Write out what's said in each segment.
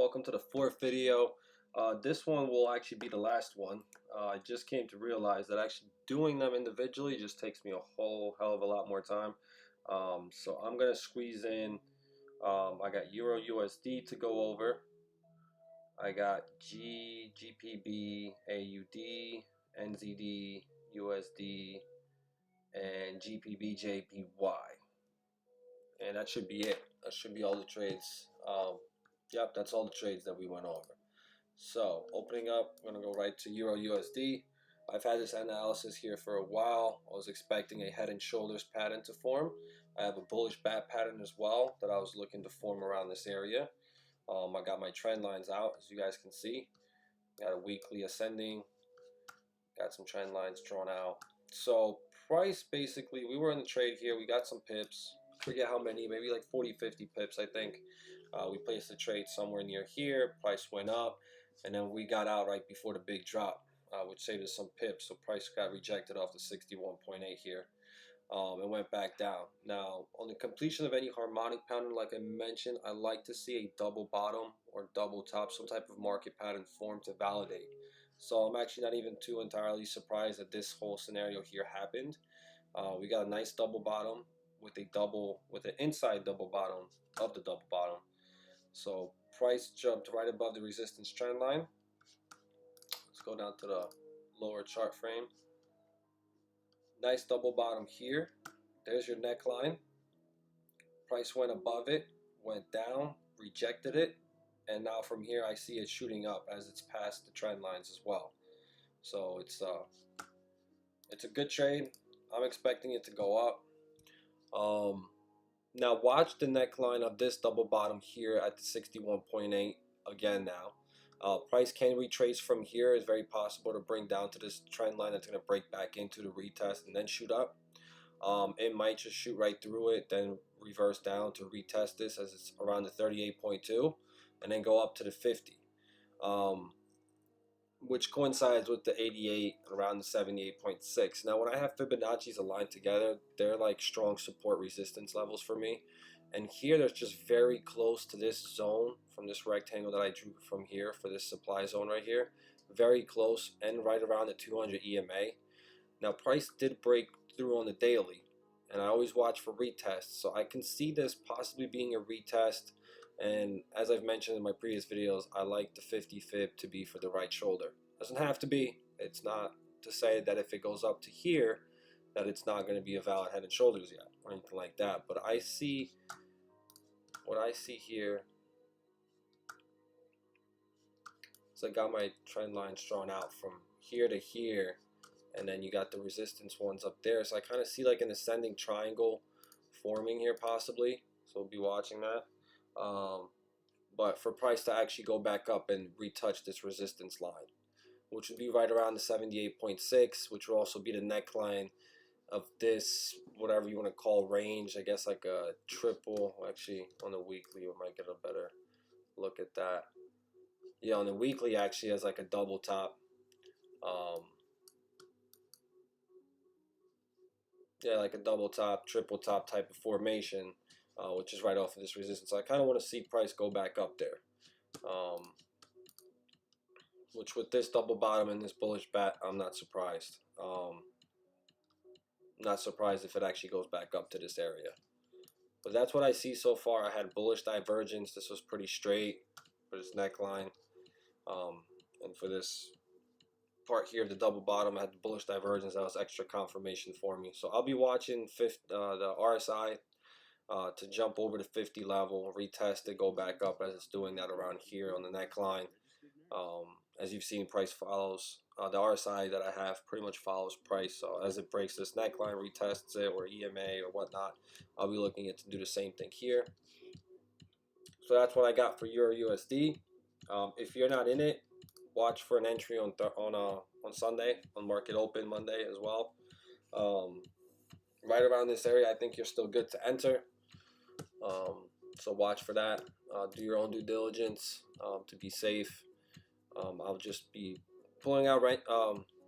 welcome to the fourth video. This one will actually be the last one. I just came to realize that actually doing them individually just takes me a whole hell of a lot more time. So I'm gonna squeeze in, I got Euro USD to go over. I got GBPAUD, NZDUSD, and GBPJPY. And that should be it. That should be all the trades. Yep, that's all the trades that we went over. So opening up, I'm gonna go right to Euro USD. I've had this analysis here for a while. I was expecting a head and shoulders pattern to form. I have a bullish bat pattern as well that I was looking to form around this area. I got my trend lines out, as you guys can see. Got a weekly ascending. Got some trend lines drawn out. So price, basically, we were in the trade here. We got some pips. Forget how many, maybe like 40-50 pips, I think. We placed the trade somewhere near here. Price went up, and then we got out right before the big drop, which saved us some pips. So price got rejected off the 61.8 here, and went back down. Now, on the completion of any harmonic pattern, like I mentioned, I like to see a double bottom or double top, some type of market pattern form to validate. So I'm actually not even too entirely surprised that this whole scenario here happened. We got a nice double bottom with an inside double bottom of the double bottom. So price jumped right above the resistance trend line. Let's go down to the lower chart frame. Nice double bottom here. There's your neckline. Price went above it, went down, rejected it, and now from here I see it shooting up as it's past the trend lines as well. So it's a good trade. I'm expecting it to go up. Now watch the neckline of this double bottom here at the 61.8 again now. Price can retrace from here. It's very possible to bring down to this trend line that's going to break back into the retest and then shoot up. It might just shoot right through it, then reverse down to retest this as it's around the 38.2 and then go up to the 50. Which coincides with the 88 around the 78.6. Now, when I have Fibonacci's aligned together, they're like strong support resistance levels for me. And here, they're just very close to this zone from this rectangle that I drew from here for this supply zone right here. Very close and right around the 200 EMA. Now, price did break through on the daily, and I always watch for retests. So I can see this possibly being a retest. And as I've mentioned in my previous videos, I like the 50 fib to be for the right shoulder. Doesn't have to be. It's not to say that if it goes up to here, that it's not going to be a valid head and shoulders yet or anything like that. But I see what I see here. So I got my trend lines drawn out from here to here, and then you got the resistance ones up there. So I kind of see like an ascending triangle forming here possibly. So we'll be watching that. But for price to actually go back up and retouch this resistance line, which would be right around the 78.6, which will also be the neckline of this, whatever you want to call range, I guess like a triple. Actually, on the weekly, we might get a better look at that. Yeah, on the weekly, actually has like a double top. Yeah, like a double top, triple top type of formation. Which is right off of this resistance. So I kind of want to see price go back up there. Which with this double bottom and this bullish bat, I'm not surprised. Not surprised if it actually goes back up to this area. But that's what I see so far. I had bullish divergence. This was pretty straight for this neckline. And for this part here, the double bottom, I had the bullish divergence. That was extra confirmation for me. So I'll be watching the RSI. To jump over the 50 level, retest it, go back up as it's doing that around here on the neckline. As you've seen, price follows the RSI that I have pretty much follows price. So as it breaks this neckline, retests it, or EMA or whatnot, I'll be looking at to do the same thing here. So that's what I got for Euro USD. If you're not in it, watch for an entry on Sunday, on market open Monday as well. Right around this area, I think you're still good to enter. So watch for that. Do your own due diligence to be safe. I'll just be pulling out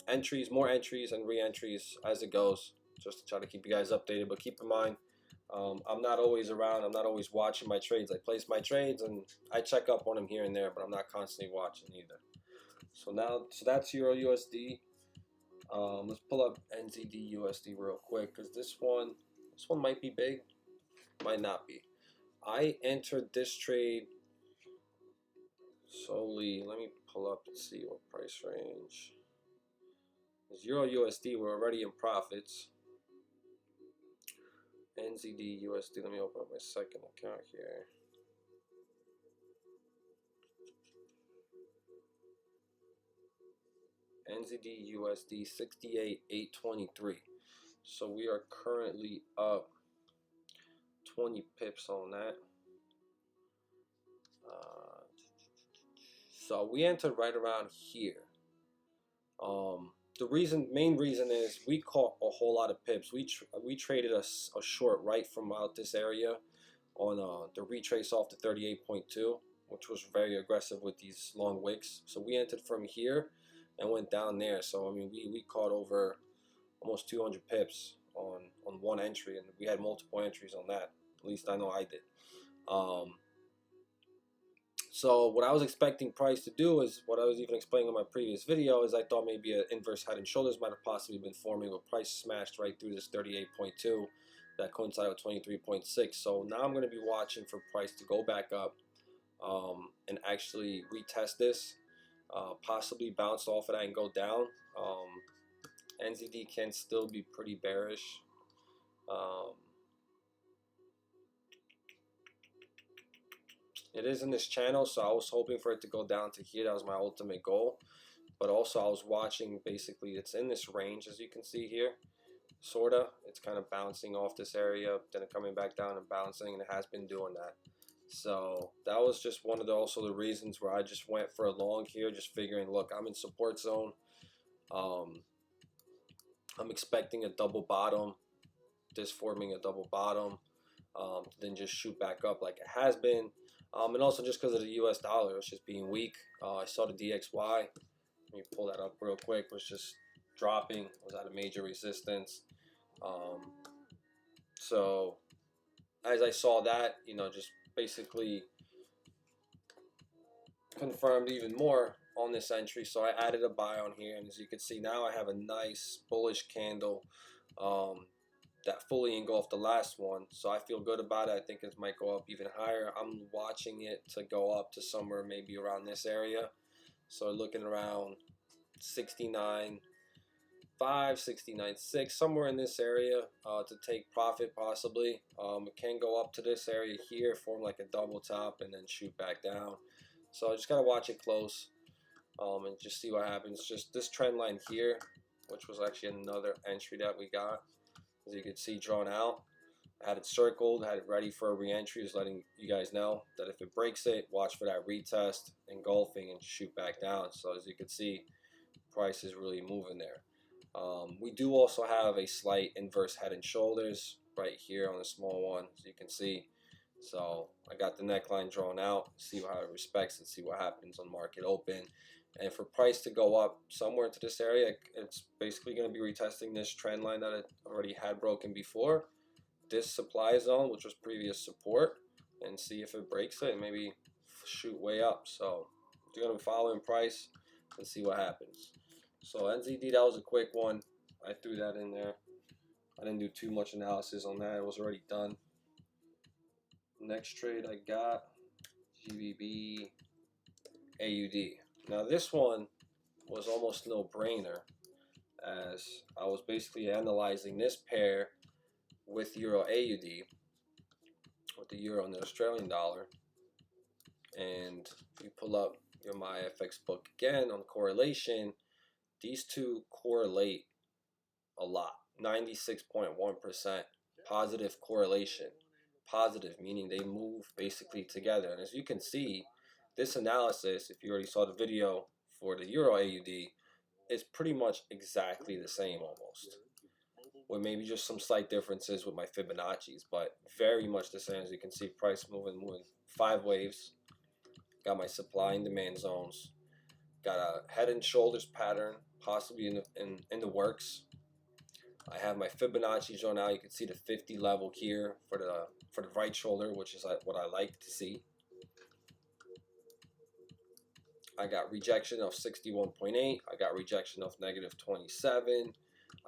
entries, more entries and re-entries as it goes, just to try to keep you guys updated. But keep in mind, I'm not always around. I'm not always watching my trades. I place my trades and I check up on them here and there, but I'm not constantly watching either. So that's Euro USD. Let's pull up NZDUSD real quick because this one might be big, might not be. I entered this trade solely. Let me pull up and see what price range. Because Euro USD, we're already in profits. NZDUSD, let me open up my second account here. NZDUSD 68,823. So we are currently up 20 pips on that. So we entered right around here. The main reason is we caught a whole lot of pips. We traded a short right from out this area on the retrace off the 38.2, which was very aggressive with these long wicks. So we entered from here and went down there. So I mean, we caught over almost 200 pips on one entry, and we had multiple entries on that. At least I know I did. So what I was expecting price to do is what I was even explaining in my previous video is I thought maybe an inverse head and shoulders might have possibly been forming, but price smashed right through this 38.2 that coincided with 23.6. So now I'm going to be watching for price to go back up and actually retest this, possibly bounce off of that and go down. NZD can still be pretty bearish. It is in this channel, so I was hoping for it to go down to here. That was my ultimate goal. But also I was watching, basically it's in this range as you can see here, sorta. It's kind of bouncing off this area, then coming back down and bouncing, and it has been doing that. So that was just one of also the reasons where I just went for a long here, just figuring, look, I'm in support zone. I'm expecting a double bottom, this forming a double bottom, then just shoot back up like it has been. And also just because of the US dollar, it's just being weak. I saw the DXY, let me pull that up real quick, was just dropping, was at a major resistance. So as I saw that, you know, just basically confirmed even more on this entry. So I added a buy on here, and as you can see now I have a nice bullish candle that fully engulfed the last one, so I feel good about it. I think it might go up even higher. I'm watching it to go up to somewhere maybe around this area, so looking around 69.5, 69.6, somewhere in this area to take profit possibly. It can go up to this area here, form like a double top, and then shoot back down. So I just gotta watch it close and just see what happens. Just this trend line here, which was actually another entry that we got, as you can see, drawn out. I had it circled, had it ready for a re-entry, just letting you guys know that if it breaks it, watch for that retest, engulfing, and shoot back down. So as you can see, price is really moving there. We do also have a slight inverse head and shoulders right here on the small one, as you can see. So I got the neckline drawn out, see how it respects and see what happens on market open. And for price to go up somewhere into this area, it's basically going to be retesting this trend line that it already had broken before, this supply zone, which was previous support, and see if it breaks it and maybe shoot way up. So you're going to be following price and see what happens. So NZD, that was a quick one. I threw that in there. I didn't do too much analysis on that. It was already done. Next trade I got, GBPAUD. Now this one was almost no-brainer, as I was basically analyzing this pair with Euro AUD, with the Euro and the Australian dollar, and if you pull up your MyFX book again on correlation, these two correlate a lot, 96.1% positive correlation. Positive meaning they move basically together, and as you can see, this analysis, if you already saw the video for the Euro AUD, is pretty much exactly the same almost, with maybe just some slight differences with my Fibonacci's, but very much the same. As you can see, price moving 5 waves, got my supply and demand zones, got a head and shoulders pattern possibly in the works. I have my Fibonacci drawn out. You can see the 50 level here for the right shoulder, which is what I like to see. I got rejection of 61.8. I got rejection of negative 27.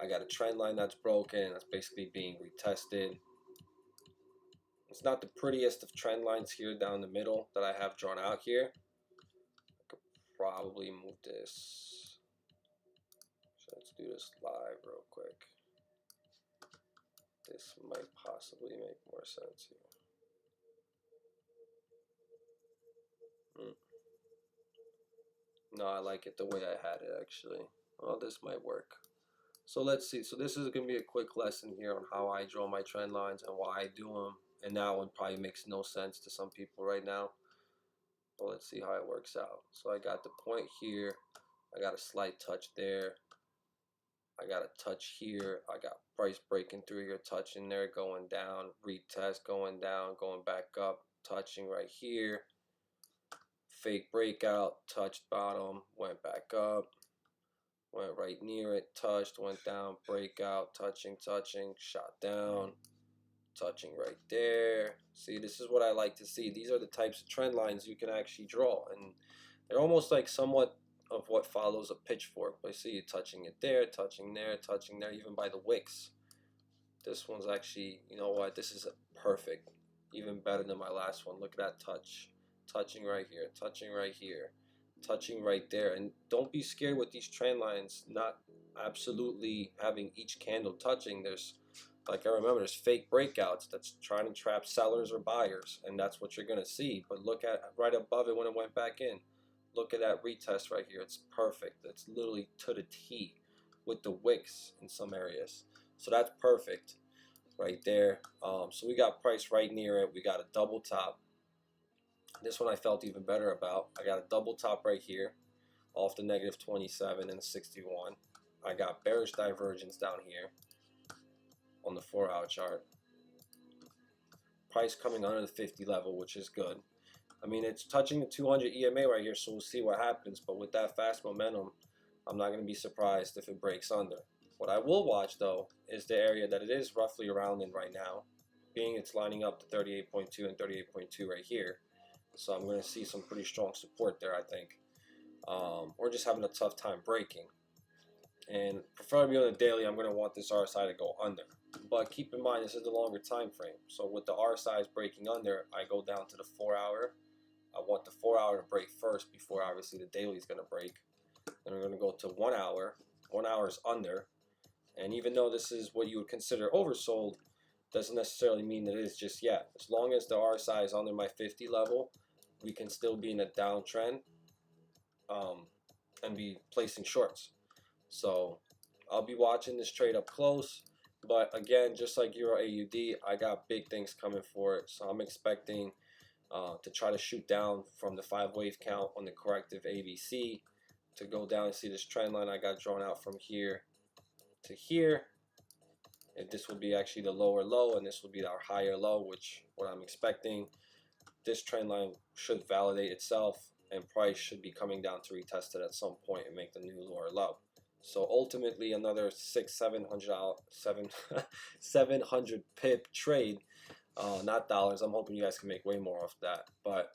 I got a trend line that's broken. That's basically being retested. It's not the prettiest of trend lines here down the middle that I have drawn out here. I could probably move this. So let's do this live real quick. This might possibly make more sense here. No, I like it the way I had it actually. Well, this might work. So let's see. So this is going to be a quick lesson here on how I draw my trend lines and why I do them. And that one probably makes no sense to some people right now. But let's see how it works out. So I got the point here. I got a slight touch there. I got a touch here. I got price breaking through here, touching there, going down, retest, going down, going back up, touching right here. Fake breakout, touched bottom, went back up, went right near it, touched, went down, breakout, touching, shot down, touching right there. See, this is what I like to see. These are the types of trend lines you can actually draw, and they're almost like somewhat of what follows a pitchfork. I see you touching it there, touching there, touching there, even by the wicks. This one's actually, you know what, this is perfect, even better than my last one. Look at that touch. Touching right here, touching right here, touching right there. And don't be scared with these trend lines not absolutely having each candle touching. There's, like I remember, there's fake breakouts that's trying to trap sellers or buyers, and that's what you're gonna see. But look at right above it when it went back in. Look at that retest right here. It's perfect. It's literally to the T with the wicks in some areas. So that's perfect right there. So we got price right near it. We got a double top. This one I felt even better about. I got a double top right here off the negative 27 and 61. I got bearish divergence down here on the 4-hour chart. Price coming under the 50 level, which is good. I mean, it's touching the 200 EMA right here, so we'll see what happens. But with that fast momentum, I'm not going to be surprised if it breaks under. What I will watch, though, is the area that it is roughly around in right now, being it's lining up to 38.2 and 38.2 right here. So I'm going to see some pretty strong support there, I think. Or just having a tough time breaking. And preferably on the daily, I'm going to want this RSI to go under. But keep in mind, this is the longer time frame. So with the RSIs breaking under, I go down to the 4-hour. I want the 4-hour to break first before obviously the daily is going to break. Then we're going to go to 1 hour. 1 hour is under. And even though this is what you would consider oversold, doesn't necessarily mean that it is just yet. As long as the RSI is under my 50 level, we can still be in a downtrend and be placing shorts. So I'll be watching this trade up close. But again, just like Euro AUD, I got big things coming for it. So I'm expecting to try to shoot down from the 5-wave count on the corrective ABC to go down and see this trend line I got drawn out from here to here. And this will be actually the lower low, and this will be our higher low, which what I'm expecting. This trend line should validate itself, and price should be coming down to retest it at some point and make the new lower low. So ultimately, another 700 pip trade, not dollars. I'm hoping you guys can make way more off that. But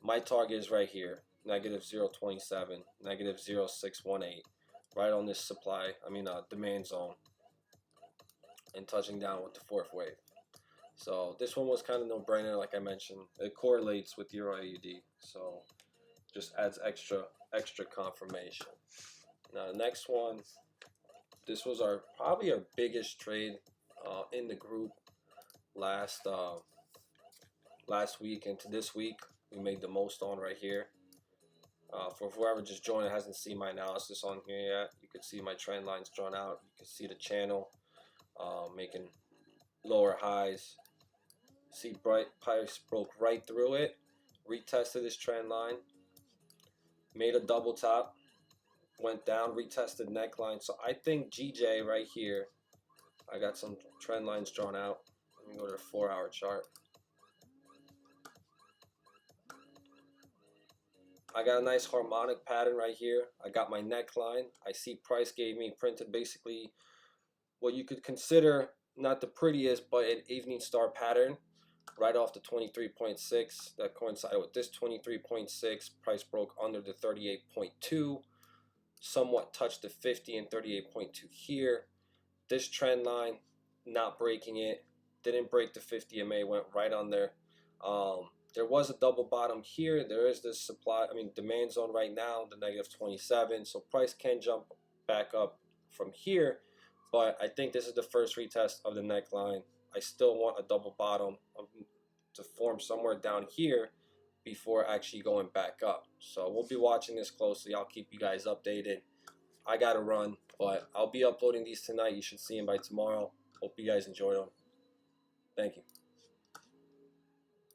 my target is right here, negative 0.27, negative 0.618, right on this demand zone, and touching down with the 4th wave. So this one was kind of no-brainer, like I mentioned. It correlates with Euro AUD, so just adds extra confirmation. Now the next one, this was probably our biggest trade in the group last week into this week. We made the most on right here. For whoever just joined and hasn't seen my analysis on here yet, you can see my trend lines drawn out. You can see the channel making lower highs. See, price broke right through it, retested this trend line, made a double top, went down, retested neckline. So I think GJ right here, I got some trend lines drawn out. Let me go to the 4-hour chart. I got a nice harmonic pattern right here. I got my neckline. I see price gave me printed basically what you could consider not the prettiest, but an evening star pattern right off the 23.6 that coincided with this 23.6. Price broke under the 38.2, somewhat touched the 50 and 38.2 here. This trend line not breaking it, didn't break the 50 MA, went right on there. There was a double bottom here. There is this demand zone right now, the negative 27. So price can jump back up from here, but I think this is the first retest of the neckline. I still want a double bottom to form somewhere down here before actually going back up. So we'll be watching this closely. I'll keep you guys updated. I gotta run, but I'll be uploading these tonight. You should see them by tomorrow. Hope you guys enjoy them. Thank you.